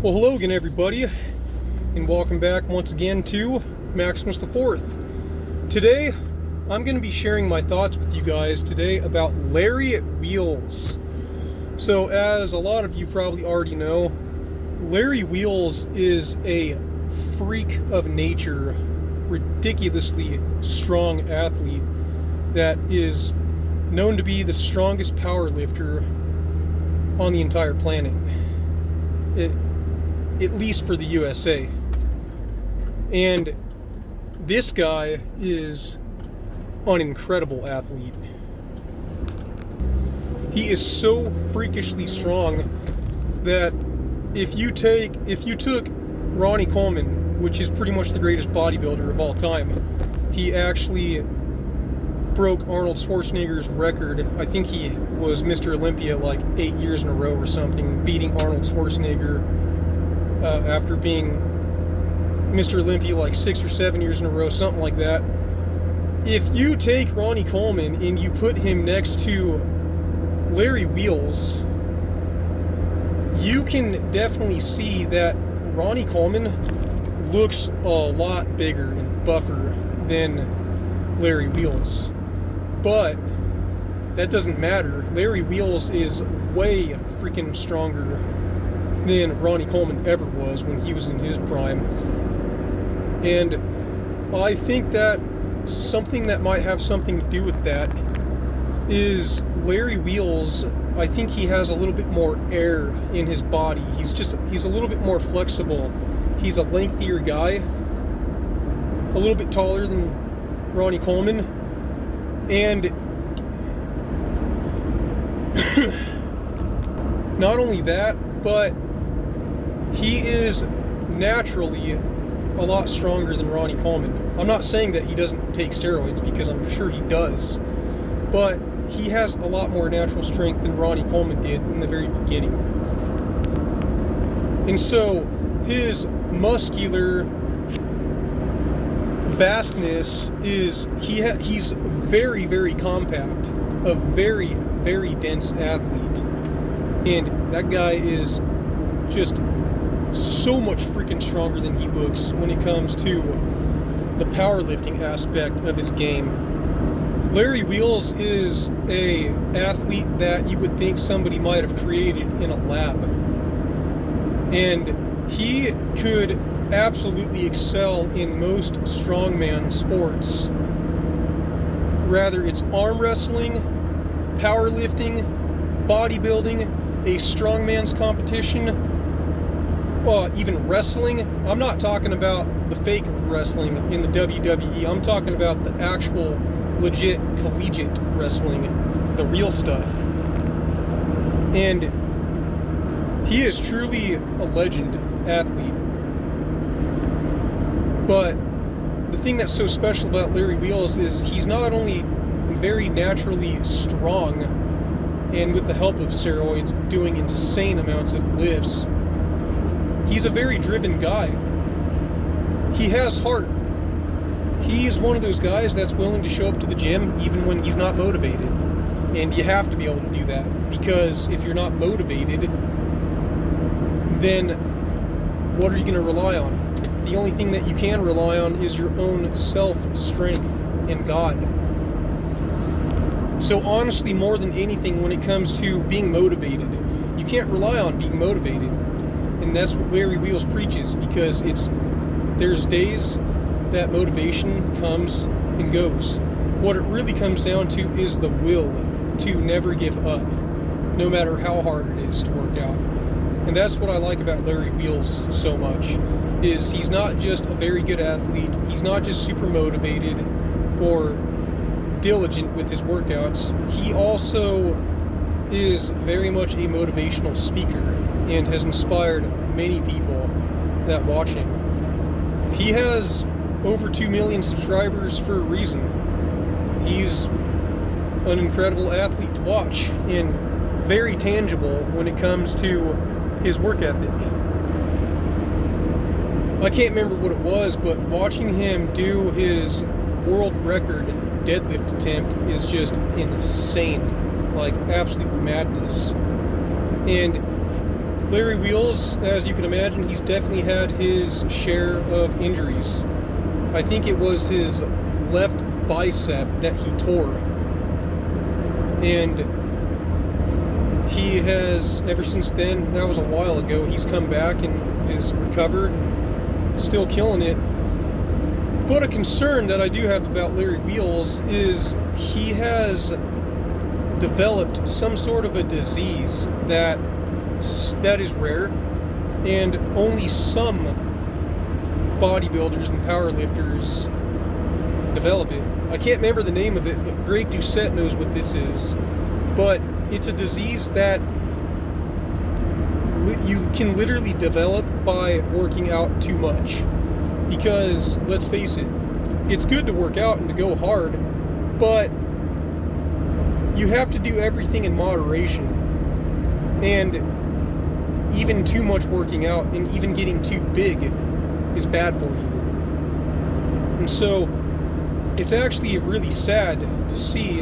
Well, hello again, everybody, and welcome back once again to Maximus the Fourth. Today, I'm going to be sharing my thoughts with you guys today about Larry Wheels. So, as a lot of you probably already know, Larry Wheels is a freak of nature, ridiculously strong athlete that is known to be the strongest power lifter on the entire planet. At least for the USA. And this guy is an incredible athlete. He is so freakishly strong that if you took Ronnie Coleman, which is pretty much the greatest bodybuilder of all time, he actually broke Arnold Schwarzenegger's record. I think he was Mr. Olympia like 8 years in a row or something, beating Arnold Schwarzenegger after being Mr. Olympia like 6 or 7 years in a row, something like that. If you take Ronnie Coleman and you put him next to Larry Wheels, you can definitely see that Ronnie Coleman looks a lot bigger and buffer than Larry Wheels. But that doesn't matter. Larry Wheels is way freaking stronger than Ronnie Coleman ever was when he was in his prime. And I think that something that might have something to do with that is Larry Wheels. I think he has a little bit more air in his body. He's a little bit more flexible. He's a lengthier guy, a little bit taller than Ronnie Coleman, and not only that, but he is naturally a lot stronger than Ronnie Coleman. I'm not saying that he doesn't take steroids, because I'm sure he does, but he has a lot more natural strength than Ronnie Coleman did in the very beginning. And so his muscular vastness is, he's very, very compact, a very, very dense athlete. And that guy is just so much freaking stronger than he looks when it comes to the powerlifting aspect of his game. Larry Wheels is a athlete that you would think somebody might have created in a lab. And he could absolutely excel in most strongman sports. Rather it's arm wrestling, powerlifting, bodybuilding, a strongman's competition, even wrestling. I'm not talking about the fake wrestling in the WWE. I'm talking about the actual legit collegiate wrestling, the real stuff. And he is truly a legend athlete. But the thing that's so special about Larry Wheels is he's not only very naturally strong and with the help of steroids doing insane amounts of lifts, he's a very driven guy. He has heart. He's one of those guys that's willing to show up to the gym even when he's not motivated. And you have to be able to do that, because if you're not motivated, then what are you going to rely on? The only thing that you can rely on is your own self-strength and God. So honestly, more than anything, when it comes to being motivated, you can't rely on being motivated. And that's what Larry Wheels preaches, because there's days that motivation comes and goes. What it really comes down to is the will to never give up, no matter how hard it is to work out. And that's what I like about Larry Wheels so much, is he's not just a very good athlete, he's not just super motivated or diligent with his workouts, he also is very much a motivational speaker and has inspired many people that watch him. He has over 2 million subscribers for a reason. He's an incredible athlete to watch and very tangible when it comes to his work ethic. I can't remember what it was, but watching him do his world record deadlift attempt is just insane, like absolute madness. And Larry Wheels, as you can imagine, he's definitely had his share of injuries. I think it was his left bicep that he tore. And he has, ever since then, that was a while ago, he's come back and is recovered, still killing it. But a concern that I do have about Larry Wheels is he has developed some sort of a disease that is rare, and only some bodybuilders and powerlifters develop it. I can't remember the name of it, but Greg Doucette knows what this is. But it's a disease that you can literally develop by working out too much. Because, let's face it, it's good to work out and to go hard, but you have to do everything in moderation. And even too much working out and even getting too big is bad for you. And so it's actually really sad to see,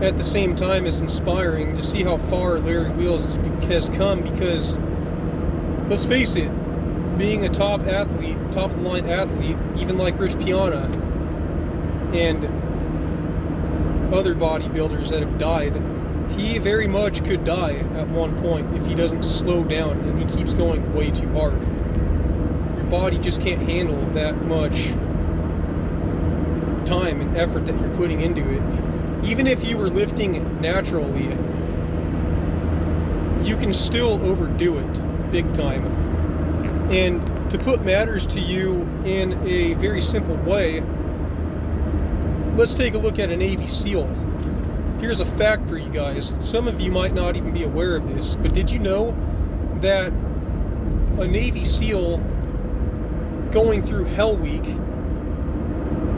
at the same time as inspiring, to see how far Larry Wheels has come, because let's face it, being a top athlete, top of the line athlete, even like Rich Piana and other bodybuilders that have died, he very much could die at one point if he doesn't slow down and he keeps going way too hard. Your body just can't handle that much time and effort that you're putting into it. Even if you were lifting naturally, you can still overdo it big time. And to put matters to you in a very simple way, let's take a look at a Navy SEAL. Here's a fact for you guys. Some of you might not even be aware of this, but did you know that a Navy SEAL going through Hell Week,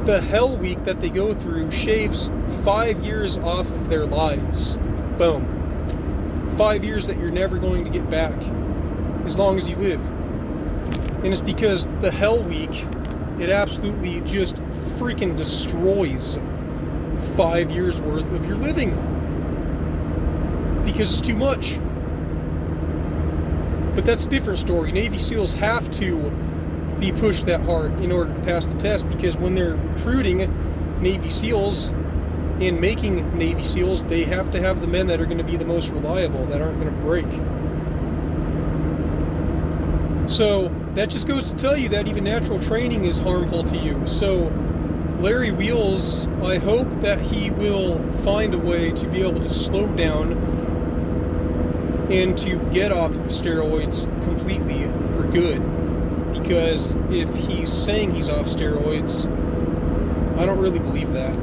the Hell Week that they go through shaves 5 years off of their lives? Boom. 5 years that you're never going to get back as long as you live. And it's because the Hell Week, it absolutely just freaking destroys 5 years worth of your living, because it's too much. But that's a different story. Navy SEALs have to be pushed that hard in order to pass the test, because when they're recruiting Navy SEALs and making Navy SEALs, they have to have the men that are going to be the most reliable, that aren't going to break. So that just goes to tell you that even natural training is harmful to you. So Larry Wheels, I hope that he will find a way to be able to slow down and to get off of steroids completely for good. Because if he's saying he's off steroids, I don't really believe that.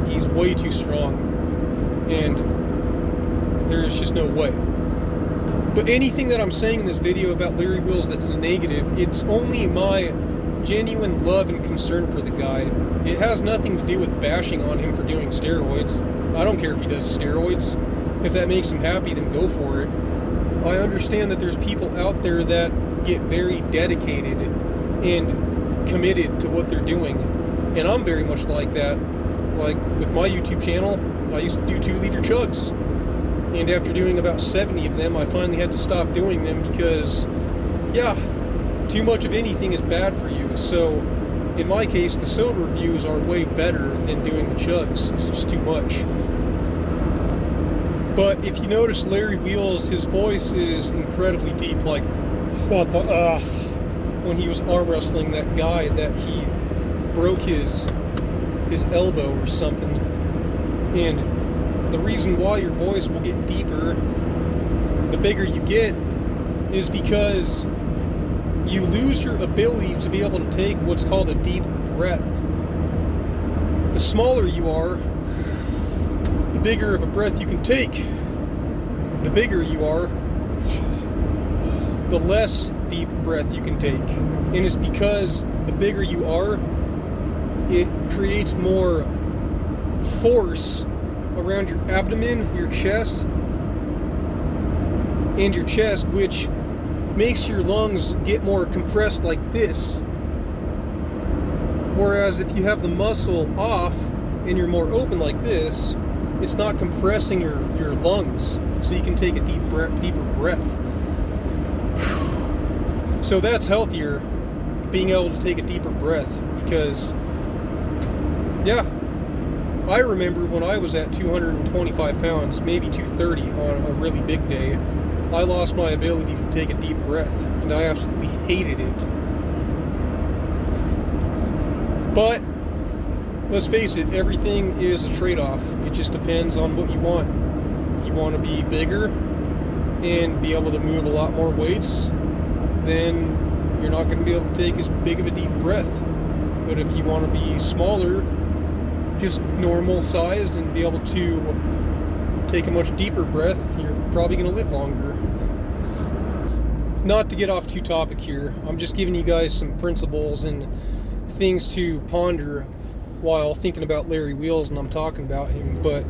He's way too strong, and there's just no way. But anything that I'm saying in this video about Larry Wheels that's negative, it's only my genuine love and concern for the guy. It has nothing to do with bashing on him for doing steroids. I don't care if he does steroids. If that makes him happy, then go for it. I understand that there's people out there that get very dedicated and committed to what they're doing. And I'm very much like that. Like with my YouTube channel, I used to do 2-liter chugs. And after doing about 70 of them, I finally had to stop doing them because, yeah, too much of anything is bad for you. So in my case, the soda reviews are way better than doing the chugs. It's just too much. But if you notice Larry Wheels, his voice is incredibly deep, like, what the F? When he was arm wrestling that guy that he broke his elbow or something. And the reason why your voice will get deeper the bigger you get is because you lose your ability to be able to take what's called a deep breath. The smaller you are, the bigger of a breath you can take. The bigger you are, the less deep breath you can take. And it's because the bigger you are, it creates more force around your abdomen, your chest, which makes your lungs get more compressed like this. Whereas if you have the muscle off and you're more open like this, it's not compressing your lungs, so you can take a deeper breath. So that's healthier, being able to take a deeper breath, because, yeah, I remember when I was at 225 pounds, maybe 230 on a really big day, I lost my ability to take a deep breath, and I absolutely hated it. But let's face it, everything is a trade-off. It just depends on what you want. If you want to be bigger and be able to move a lot more weights, then you're not going to be able to take as big of a deep breath. But if you want to be smaller, just normal sized, and be able to take a much deeper breath, you're probably going to live longer. Not to get off too topic here, I'm just giving you guys some principles and things to ponder while thinking about Larry Wheels, and I'm talking about him. But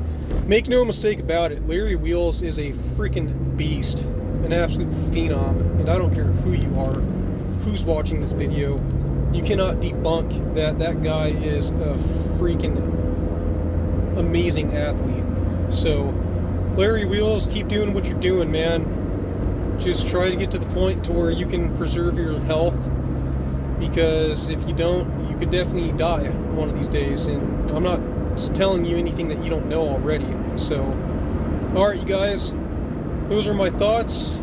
make no mistake about it, Larry Wheels is a freaking beast, an absolute phenom, and I don't care who you are, who's watching this video, you cannot debunk that that guy is a freaking amazing athlete. So Larry Wheels, keep doing what you're doing, man. Just try to get to the point to where you can preserve your health, because if you don't, you could definitely die one of these days, and I'm not telling you anything that you don't know already. So, alright you guys, those are my thoughts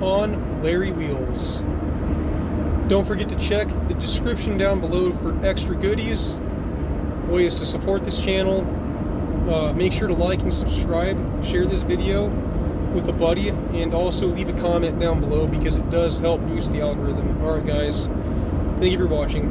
on Larry Wheels. Don't forget to check the description down below for extra goodies, ways to support this channel. Make sure to like and subscribe, share this video with a buddy, and also leave a comment down below, because it does help boost the algorithm. Alright guys, thank you for watching.